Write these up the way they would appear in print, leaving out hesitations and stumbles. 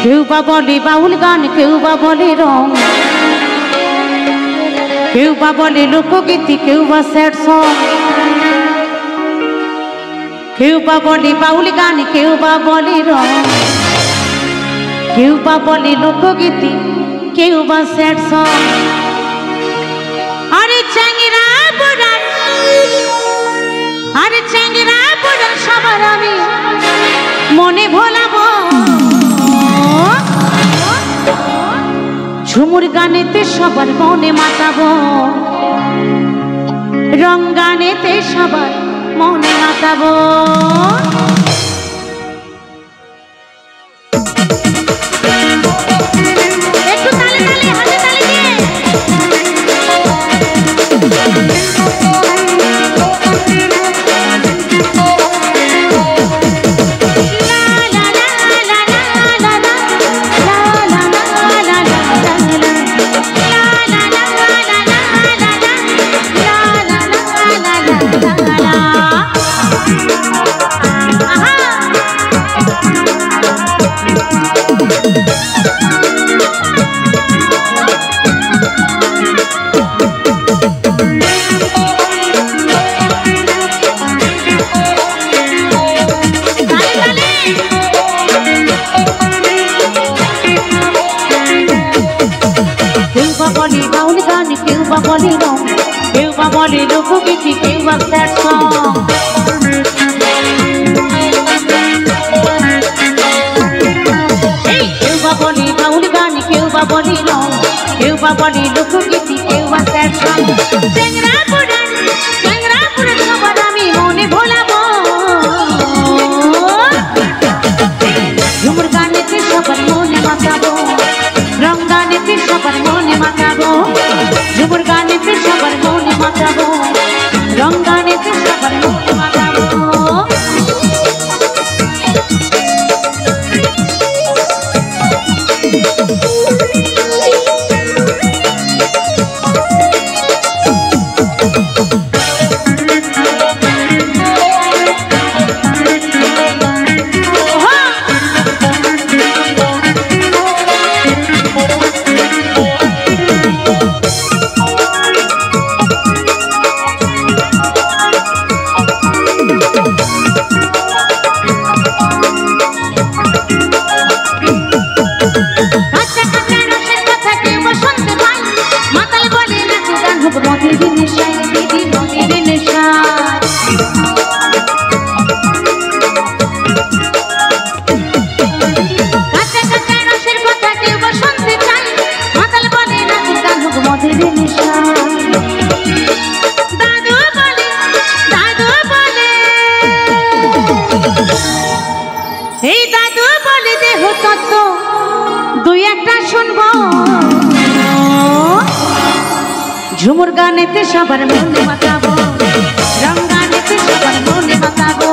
কেউ বা বলে বাউল গান, কেউ বা বলে রং, কেউ বা বলে লোকগীতি, কেউ বা স্যাড সং। কেউ বা বলে বাউল গান, কেউ বা বলে রং, কেউ বা বলে লোকগীতি, কেউ বা স্যাড সং। আরে চ্যাংরা বুড়ার, আরে চ্যাংরা বুড়ার সবার আমি মনে ভোলাবো। ঝুমুর গানেতে সবার মনে মাতাবো, রং গানেতে সবার মনে মাতাবো। একটু তালে তালে, হাতে তালে দিয়ে। বলে রং, কেউ বা বলে লোকগীতি, কেউ বা স্যাড সং। কেউ বা বলে বাউল গান, কেউ বা বলে রং, কেউ বা বলে লোকগীতি, কেউ বা স্যাড সং। চ্যাংরা বুড়ার, চ্যাংরা বুড়ার সবার আমি মনে ভোলাবো। ঝুমুর গানেতে সবার মনে মাতাবো, রং গানেতে সবার মনে মাতাবো। ঝুমুর গানেতে সবার মনে মাতাবো, রং গানেতে সবার মনে মাতাবো। এই দাদু বলে দেহ তত্ত্ব দুই একটা শুনবো। ঝুমুর গানেতে সবার মনে মাতাবো, রং গানেতে সবার মনে মাতাবো,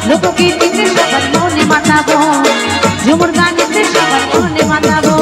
লোকগীতিতে সবার মনে মাতাবো, ঝুমুর গানেতে সবার মনে মাতাবো।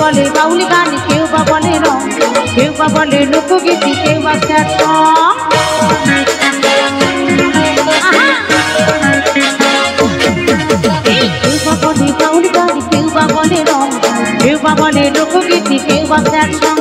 বলে বাউলি গান, কেউ বা বলে রং, কেউ বা বলে লোকগীতি, কেউ বা স্যাড সং। কেউ বা বলে বাউলি গান, কেউ বা বলে রং, কেউ বা বলে লোকগীতি, কেউ বা স্যাড সং।